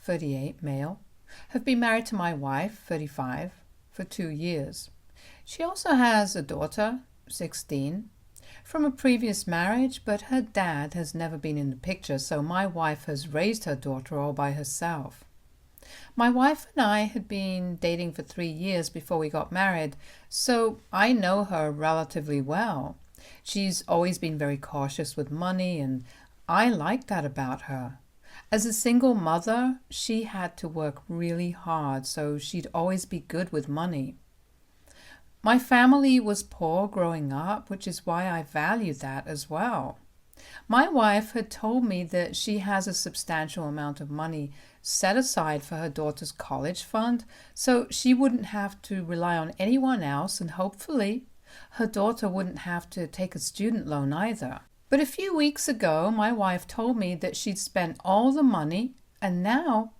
38, male, have been married to my wife, 35, for 2 years. She also has a daughter, 16, from a previous marriage, but her dad has never been in the picture, so my wife has raised her daughter all by herself. My wife and I had been dating for 3 years before we got married, so I know her relatively well. She's always been very cautious with money, and I like that about her. As a single mother, she had to work really hard, so she'd always be good with money. My family was poor growing up, which is why I value that as well. My wife had told me that she has a substantial amount of money set aside for her daughter's college fund, so she wouldn't have to rely on anyone else, and hopefully her daughter wouldn't have to take a student loan either. But a few weeks ago, my wife told me that she'd spent all the money, and now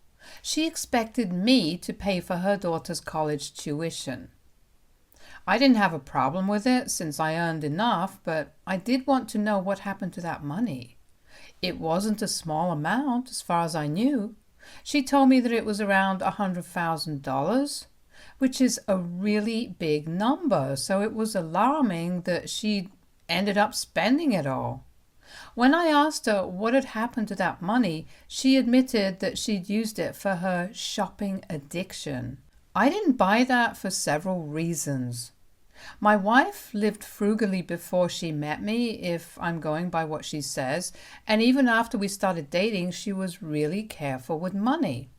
she expected me to pay for her daughter's college tuition. I didn't have a problem with it since I earned enough, but I did want to know what happened to that money. It wasn't a small amount as far as I knew. She told me that it was around $100,000, which is a really big number, so it was alarming that she ended up spending it all. When I asked her what had happened to that money, she admitted that she'd used it for her shopping addiction. I didn't buy that for several reasons. My wife lived frugally before she met me, if I'm going by what she says, and even after we started dating, she was really careful with money.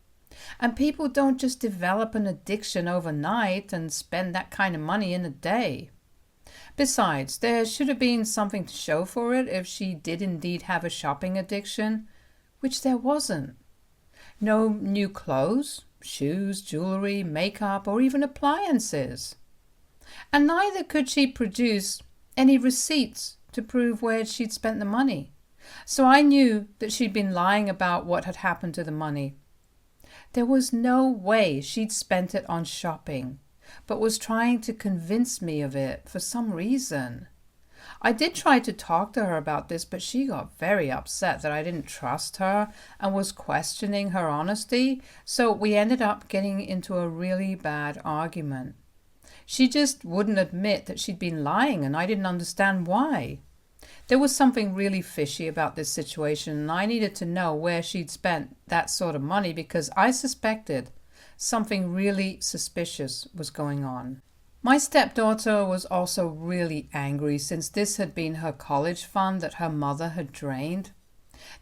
And people don't just develop an addiction overnight and spend that kind of money in a day. Besides, there should have been something to show for it if she did indeed have a shopping addiction, which there wasn't. No new clothes, shoes, jewelry, makeup, or even appliances. And neither could she produce any receipts to prove where she'd spent the money. So I knew that she'd been lying about what had happened to the money. There was no way she'd spent it on shopping, but was trying to convince me of it for some reason. I did try to talk to her about this, but she got very upset that I didn't trust her and was questioning her honesty, so we ended up getting into a really bad argument. She just wouldn't admit that she'd been lying, and I didn't understand why. There was something really fishy about this situation, and I needed to know where she'd spent that sort of money because I suspected something really suspicious was going on. My stepdaughter was also really angry since this had been her college fund that her mother had drained.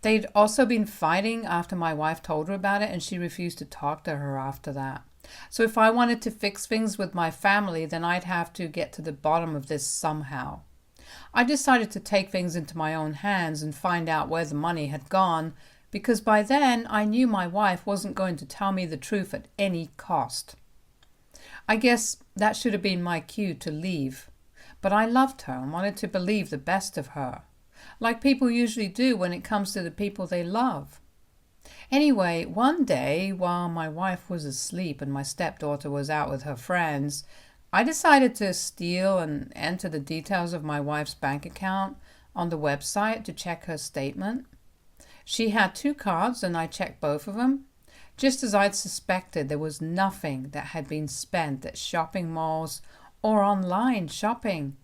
They'd also been fighting after my wife told her about it, and she refused to talk to her after that. So if I wanted to fix things with my family, then I'd have to get to the bottom of this somehow. I decided to take things into my own hands and find out where the money had gone, because by then I knew my wife wasn't going to tell me the truth at any cost. I guess that should have been my cue to leave, but I loved her and wanted to believe the best of her, like people usually do when it comes to the people they love. Anyway, one day, while my wife was asleep and my stepdaughter was out with her friends, I decided to steal and enter the details of my wife's bank account on the website to check her statement. She had 2 cards and I checked both of them. Just as I'd suspected, there was nothing that had been spent at shopping malls or online shopping,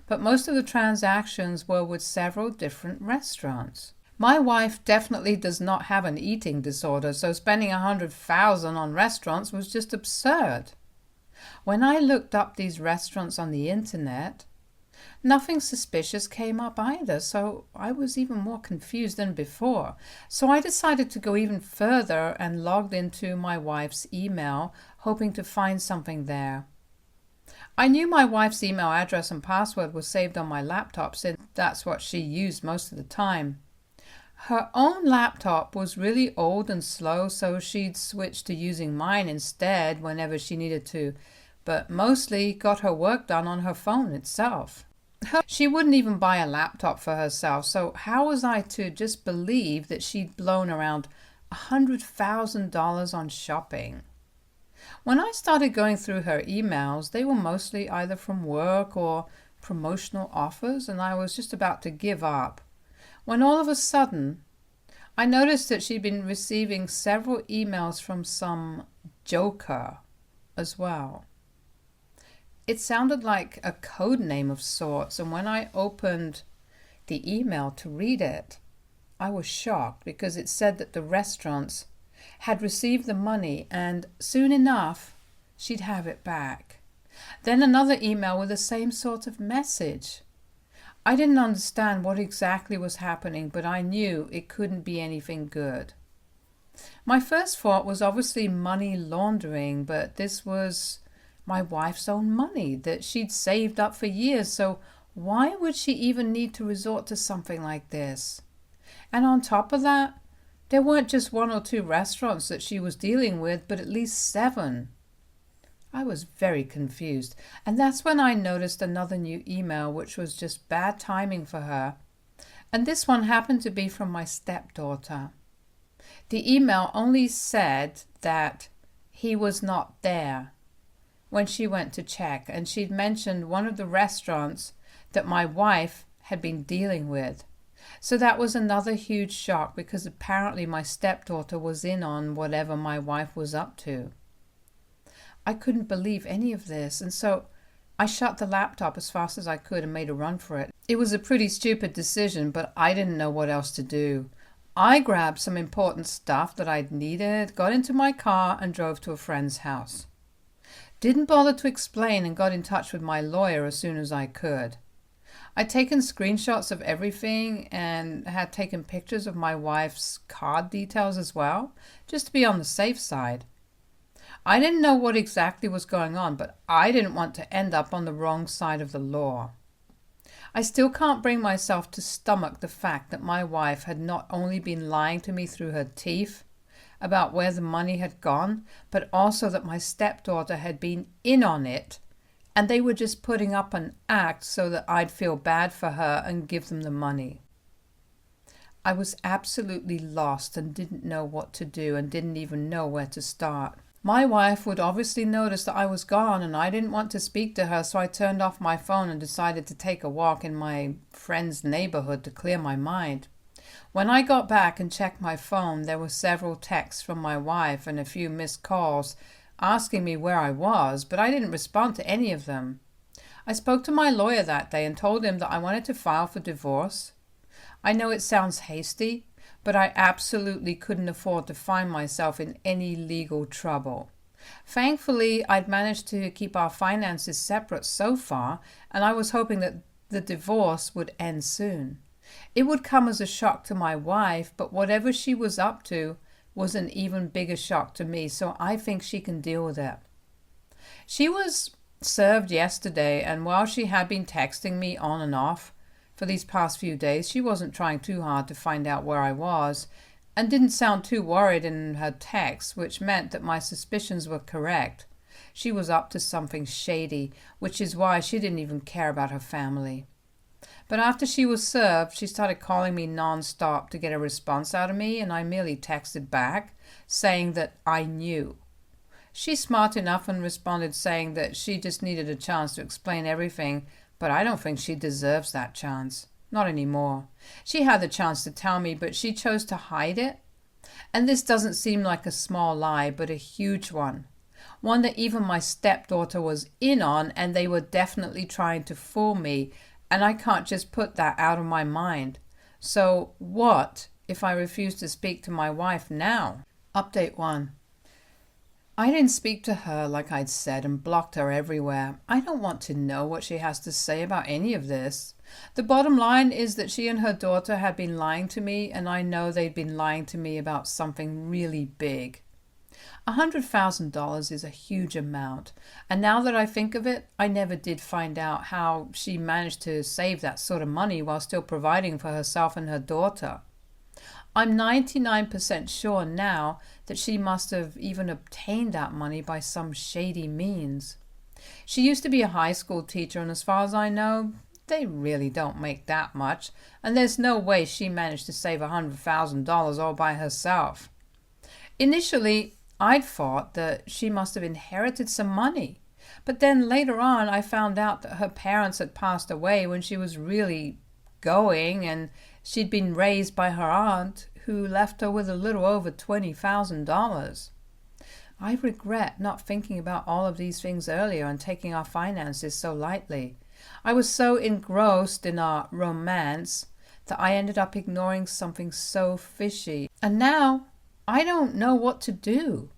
but most of the transactions were with several different restaurants. My wife definitely does not have an eating disorder, so spending $100,000 on restaurants was just absurd. When I looked up these restaurants on the internet, nothing suspicious came up either, so I was even more confused than before. So I decided to go even further and logged into my wife's email, hoping to find something there. I knew my wife's email address and password was saved on my laptop since that's what she used most of the time. Her own laptop was really old and slow, so she'd switched to using mine instead whenever she needed to, but mostly got her work done on her phone itself. She wouldn't even buy a laptop for herself, so how was I to just believe that she'd blown around $100,000 on shopping? When I started going through her emails, they were mostly either from work or promotional offers, and I was just about to give up, when all of a sudden I noticed that she'd been receiving several emails from some joker as well. It sounded like a code name of sorts, and when I opened the email to read it, I was shocked because it said that the restaurants had received the money and soon enough she'd have it back. Then another email with the same sort of message. I didn't understand what exactly was happening, but I knew it couldn't be anything good. My first thought was obviously money laundering, but this was my wife's own money that she'd saved up for years, so why would she even need to resort to something like this? And on top of that, there weren't just 1 or 2 restaurants that she was dealing with, but at least 7. I was very confused, and that's when I noticed another new email, which was just bad timing for her. And this one happened to be from my stepdaughter. The email only said that he was not there when she went to check, and she'd mentioned one of the restaurants that my wife had been dealing with. So that was another huge shock because apparently my stepdaughter was in on whatever my wife was up to. I couldn't believe any of this, and so I shut the laptop as fast as I could and made a run for it. It was a pretty stupid decision, but I didn't know what else to do. I grabbed some important stuff that I'd needed, got into my car, and drove to a friend's house. Didn't bother to explain and got in touch with my lawyer as soon as I could. I'd taken screenshots of everything and had taken pictures of my wife's card details as well, just to be on the safe side. I didn't know what exactly was going on, but I didn't want to end up on the wrong side of the law. I still can't bring myself to stomach the fact that my wife had not only been lying to me through her teeth about where the money had gone, but also that my stepdaughter had been in on it, and they were just putting up an act so that I'd feel bad for her and give them the money. I was absolutely lost and didn't know what to do and didn't even know where to start. My wife would obviously notice that I was gone and I didn't want to speak to her, so I turned off my phone and decided to take a walk in my friend's neighborhood to clear my mind. When I got back and checked my phone, there were several texts from my wife and a few missed calls asking me where I was, but I didn't respond to any of them. I spoke to my lawyer that day and told him that I wanted to file for divorce. I know it sounds hasty, but I absolutely couldn't afford to find myself in any legal trouble. Thankfully, I'd managed to keep our finances separate so far, and I was hoping that the divorce would end soon. It would come as a shock to my wife, but whatever she was up to was an even bigger shock to me, so I think she can deal with it. She was served yesterday, and while she had been texting me on and off for these past few days, she wasn't trying too hard to find out where I was and didn't sound too worried in her text, which meant that my suspicions were correct. She was up to something shady, which is why she didn't even care about her family. But after she was served, she started calling me non-stop to get a response out of me, and I merely texted back saying that I knew. She's smart enough and responded saying that she just needed a chance to explain everything, but I don't think she deserves that chance. Not anymore. She had the chance to tell me, but she chose to hide it. And this doesn't seem like a small lie, but a huge one. One that even my stepdaughter was in on, and they were definitely trying to fool me, and I can't just put that out of my mind. So what if I refuse to speak to my wife now? Update 1. I didn't speak to her like I'd said and blocked her everywhere. I don't want to know what she has to say about any of this. The bottom line is that she and her daughter had been lying to me, and I know they'd been lying to me about something really big. $100,000 is a huge amount, and now that I think of it, I never did find out how she managed to save that sort of money while still providing for herself and her daughter. I'm 99% sure now that she must have even obtained that money by some shady means. She used to be a high school teacher, and as far as I know, they really don't make that much, and there's no way she managed to save $100,000 all by herself. Initially, I'd thought that she must have inherited some money, but then later on I found out that her parents had passed away when she was really going, and she'd been raised by her aunt, who left her with a little over $20,000. I regret not thinking about all of these things earlier and taking our finances so lightly. I was so engrossed in our romance that I ended up ignoring something so fishy. And now I don't know what to do.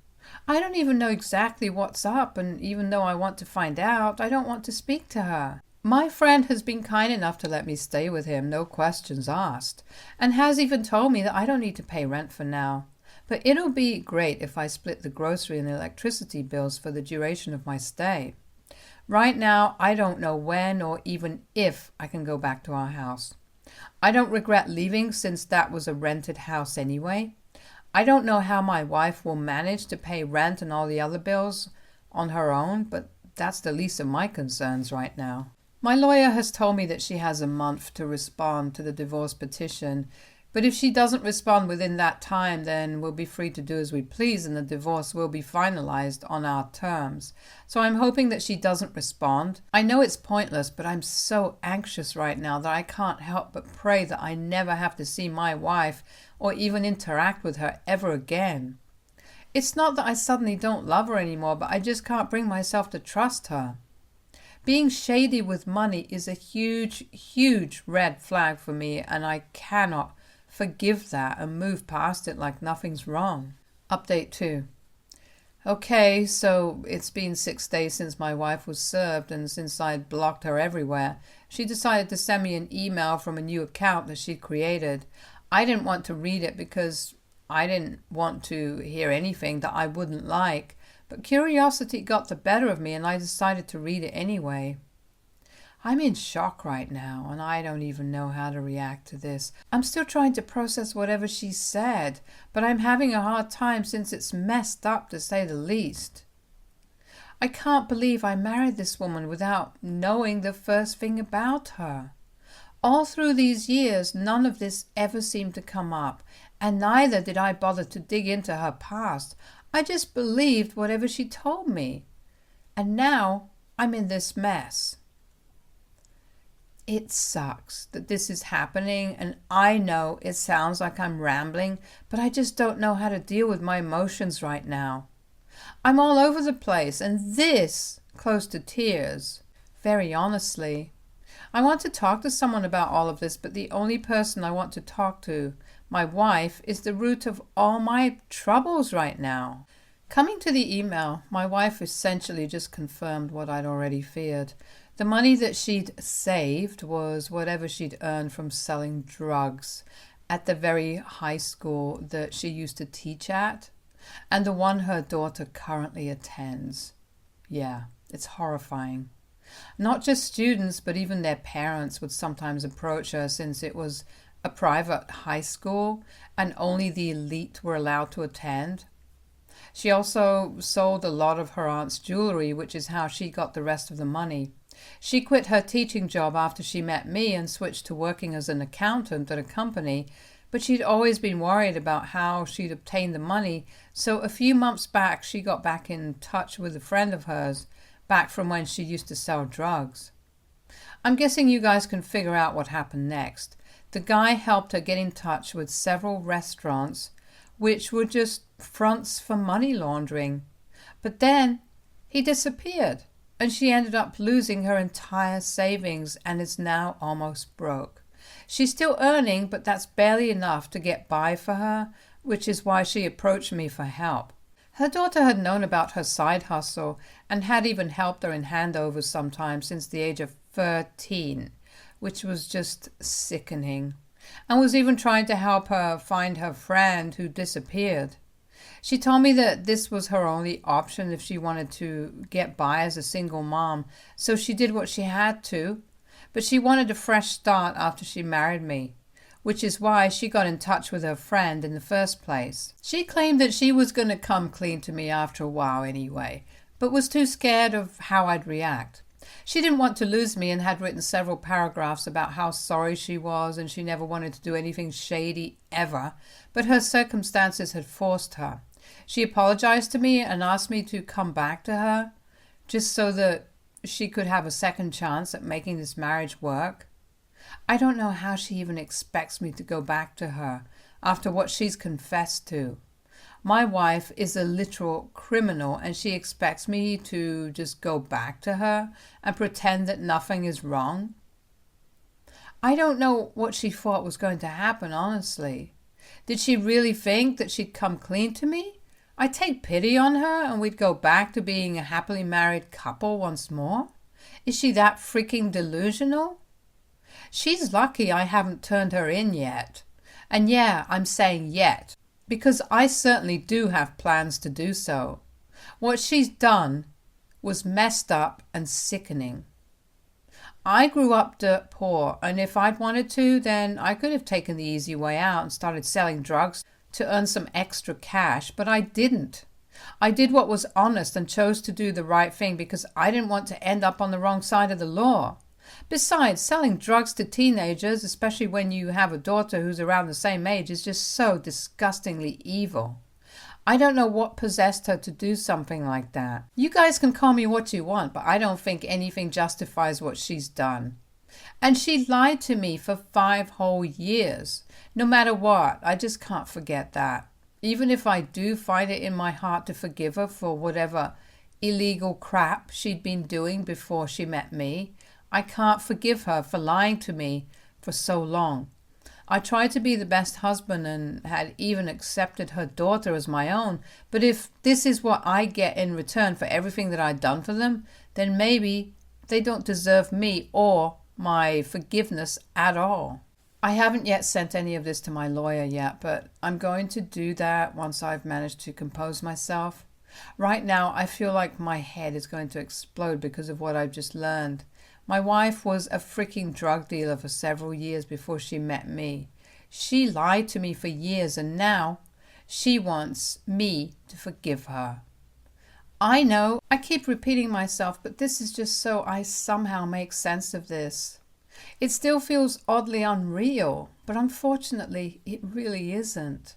I don't even know exactly what's up, and even though I want to find out, I don't want to speak to her. My friend has been kind enough to let me stay with him, no questions asked, and has even told me that I don't need to pay rent for now. But it'll be great if I split the grocery and electricity bills for the duration of my stay. Right now, I don't know when or even if I can go back to our house. I don't regret leaving since that was a rented house anyway. I don't know how my wife will manage to pay rent and all the other bills on her own, but that's the least of my concerns right now. My lawyer has told me that she has a month to respond to the divorce petition, but if she doesn't respond within that time, then we'll be free to do as we please and the divorce will be finalized on our terms. So I'm hoping that she doesn't respond. I know it's pointless, but I'm so anxious right now that I can't help but pray that I never have to see my wife or even interact with her ever again. It's not that I suddenly don't love her anymore, but I just can't bring myself to trust her. Being shady with money is a huge, huge red flag for me, and I cannot forgive that and move past it like nothing's wrong. Update 2. Okay, so it's been 6 days since my wife was served, and since I'd blocked her everywhere, she decided to send me an email from a new account that she'd created. I didn't want to read it because I didn't want to hear anything that I wouldn't like, but curiosity got the better of me and I decided to read it anyway. I'm in shock right now, and I don't even know how to react to this. I'm still trying to process whatever she said, but I'm having a hard time since it's messed up to say the least. I can't believe I married this woman without knowing the first thing about her. All through these years, none of this ever seemed to come up, and neither did I bother to dig into her past. I just believed whatever she told me. And now I'm in this mess. It sucks that this is happening, and I know it sounds like I'm rambling, but I just don't know how to deal with my emotions right now. I'm all over the place, and this close to tears. Very honestly, I want to talk to someone about all of this, but the only person I want to talk to, my wife, is the root of all my troubles right now. Coming to the email, my wife essentially just confirmed what I'd already feared. The money that she'd saved was whatever she'd earned from selling drugs at the very high school that she used to teach at, and the one her daughter currently attends. Yeah, it's horrifying. Not just students, but even their parents would sometimes approach her since it was a private high school and only the elite were allowed to attend. She also sold a lot of her aunt's jewelry, which is how she got the rest of the money. She quit her teaching job after she met me and switched to working as an accountant at a company, but she'd always been worried about how she'd obtained the money, so a few months back she got back in touch with a friend of hers, back from when she used to sell drugs. I'm guessing you guys can figure out what happened next. The guy helped her get in touch with several restaurants, which were just fronts for money laundering. But then he disappeared, and she ended up losing her entire savings and is now almost broke. She's still earning, but that's barely enough to get by for her, which is why she approached me for help. Her daughter had known about her side hustle and had even helped her in handovers sometimes since the age of 13, which was just sickening, and was even trying to help her find her friend who disappeared. She told me that this was her only option if she wanted to get by as a single mom, so she did what she had to, but she wanted a fresh start after she married me, which is why she got in touch with her friend in the first place. She claimed that she was going to come clean to me after a while anyway, but was too scared of how I'd react. She didn't want to lose me and had written several paragraphs about how sorry she was and she never wanted to do anything shady ever, but her circumstances had forced her. She apologized to me and asked me to come back to her, just so that she could have a second chance at making this marriage work. I don't know how she even expects me to go back to her. after what she's confessed to. My wife is a literal criminal, and she expects me to just go back to her and pretend that nothing is wrong. I don't know what she thought was going to happen, honestly. Did she really think that she'd come clean to me? I'd take pity on her and we'd go back to being a happily married couple once more? Is she that freaking delusional? She's lucky I haven't turned her in yet. And yeah, I'm saying yet, because I certainly do have plans to do so. What she's done was messed up and sickening. I grew up dirt poor, and if I'd wanted to, then I could have taken the easy way out and started selling drugs to earn some extra cash, but I didn't. I did what was honest and chose to do the right thing because I didn't want to end up on the wrong side of the law. Besides, selling drugs to teenagers, especially when you have a daughter who's around the same age, is just so disgustingly evil. I don't know what possessed her to do something like that. You guys can call me what you want, but I don't think anything justifies what she's done. And she lied to me for 5 whole years. No matter what, I just can't forget that. Even if I do find it in my heart to forgive her for whatever illegal crap she'd been doing before she met me, I can't forgive her for lying to me for so long. I tried to be the best husband and had even accepted her daughter as my own, but if this is what I get in return for everything that I'd done for them, then maybe they don't deserve me or my forgiveness at all. I haven't yet sent any of this to my lawyer yet, but I'm going to do that once I've managed to compose myself. Right now, I feel like my head is going to explode because of what I've just learned. My wife was a freaking drug dealer for several years before she met me. She lied to me for years, and now she wants me to forgive her. I know, I keep repeating myself, but this is just so I somehow make sense of this. It still feels oddly unreal, but unfortunately it really isn't.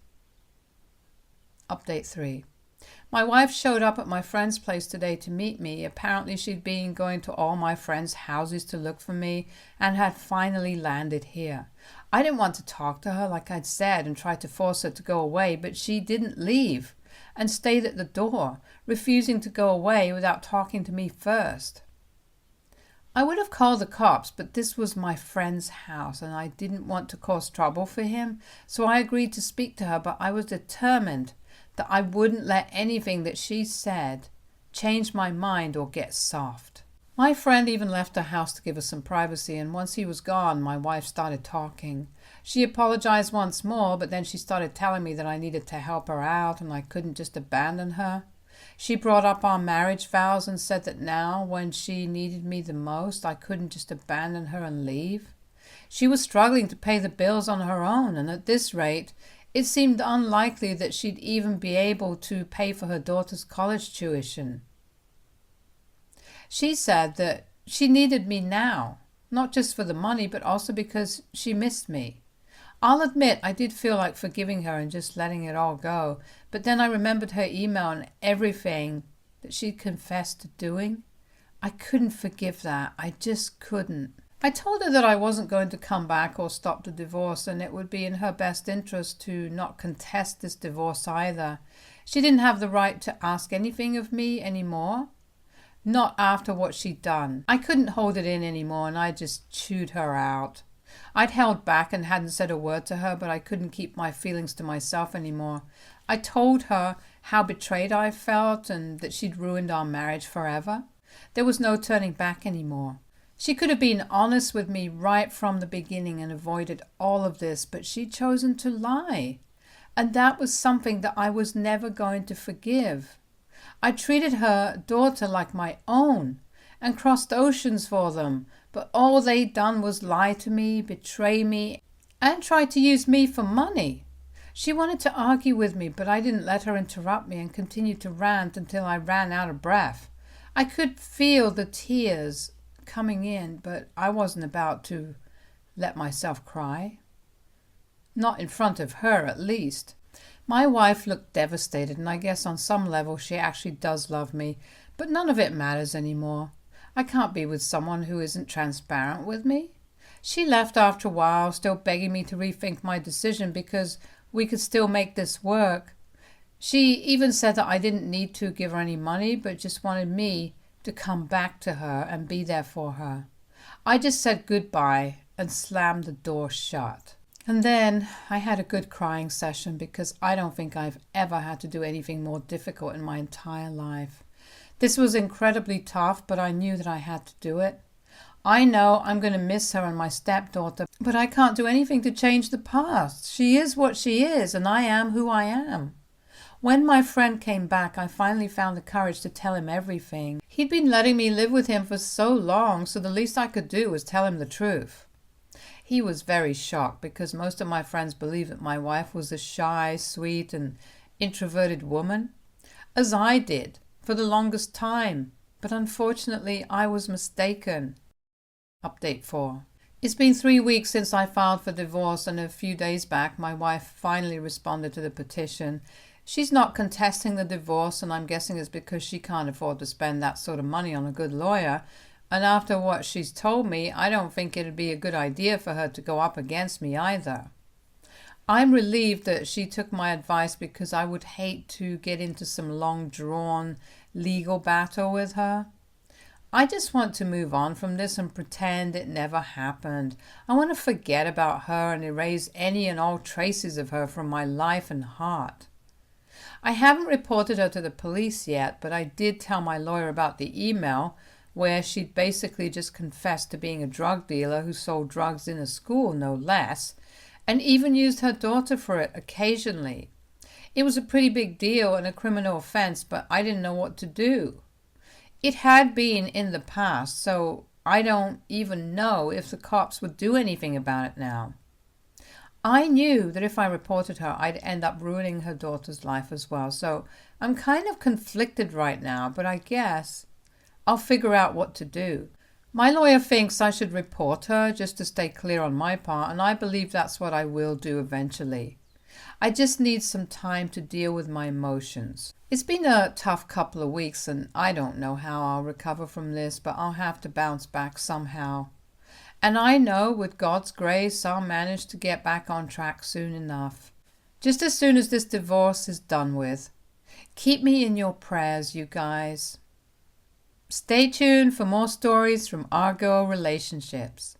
Update 3. My wife showed up at my friend's place today to meet me. Apparently she'd been going to all my friends' houses to look for me and had finally landed here. I didn't want to talk to her like I'd said and tried to force her to go away, but she didn't leave and stayed at the door, refusing to go away without talking to me first. I would have called the cops, but this was my friend's house and I didn't want to cause trouble for him, so I agreed to speak to her, but I was determined that I wouldn't let anything that she said change my mind or get soft. My friend even left her house to give us some privacy, and once he was gone, my wife started talking. She apologized once more, but then she started telling me that I needed to help her out and I couldn't just abandon her. She brought up our marriage vows and said that now, when she needed me the most, I couldn't just abandon her and leave. She was struggling to pay the bills on her own, and at this rate, it seemed unlikely that she'd even be able to pay for her daughter's college tuition. She said that she needed me now, not just for the money, but also because she missed me. I'll admit I did feel like forgiving her and just letting it all go, but then I remembered her email and everything that she'd confessed to doing. I couldn't forgive that. I just couldn't. I told her that I wasn't going to come back or stop the divorce, and it would be in her best interest to not contest this divorce either. She didn't have the right to ask anything of me anymore. Not after what she'd done. I couldn't hold it in anymore, and I just chewed her out. I'd held back and hadn't said a word to her, but I couldn't keep my feelings to myself anymore. I told her how betrayed I felt and that she'd ruined our marriage forever. There was no turning back anymore. She could have been honest with me right from the beginning and avoided all of this, but she'd chosen to lie. And that was something that I was never going to forgive. I treated her daughter like my own and crossed oceans for them, but all they'd done was lie to me, betray me, and try to use me for money. She wanted to argue with me, but I didn't let her interrupt me and continued to rant until I ran out of breath. I could feel the tears coming in, but I wasn't about to let myself cry. Not in front of her, at least. My wife looked devastated, and I guess on some level she actually does love me, but none of it matters anymore. I can't be with someone who isn't transparent with me. She left after a while, still begging me to rethink my decision because we could still make this work. She even said that I didn't need to give her any money, but just wanted me to come back to her and be there for her. I just said goodbye and slammed the door shut. And then I had a good crying session because I don't think I've ever had to do anything more difficult in my entire life. This was incredibly tough, but I knew that I had to do it. I know I'm going to miss her and my stepdaughter, but I can't do anything to change the past. She is what she is, and I am who I am. When my friend came back, I finally found the courage to tell him everything. He'd been letting me live with him for so long, so the least I could do was tell him the truth. He was very shocked because most of my friends believed that my wife was a shy, sweet, and introverted woman, as I did for the longest time. But unfortunately, I was mistaken. Update 4. It's been 3 weeks since I filed for divorce, and a few days back my wife finally responded to the petition. She's not contesting the divorce, and I'm guessing it's because she can't afford to spend that sort of money on a good lawyer. And after what she's told me, I don't think it'd be a good idea for her to go up against me either. I'm relieved that she took my advice because I would hate to get into some long-drawn legal battle with her. I just want to move on from this and pretend it never happened. I want to forget about her and erase any and all traces of her from my life and heart. I haven't reported her to the police yet, but I did tell my lawyer about the email where she'd basically just confessed to being a drug dealer who sold drugs in a school, no less, and even used her daughter for it occasionally. It was a pretty big deal and a criminal offense, but I didn't know what to do. It had been in the past, so I don't even know if the cops would do anything about it now. I knew that if I reported her, I'd end up ruining her daughter's life as well, so I'm kind of conflicted right now, but I guess I'll figure out what to do. My lawyer thinks I should report her just to stay clear on my part, and I believe that's what I will do eventually. I just need some time to deal with my emotions. It's been a tough couple of weeks, and I don't know how I'll recover from this, but I'll have to bounce back somehow. And I know with God's grace, I'll manage to get back on track soon enough. Just as soon as this divorce is done with. Keep me in your prayers, you guys. Stay tuned for more stories from our girl relationships.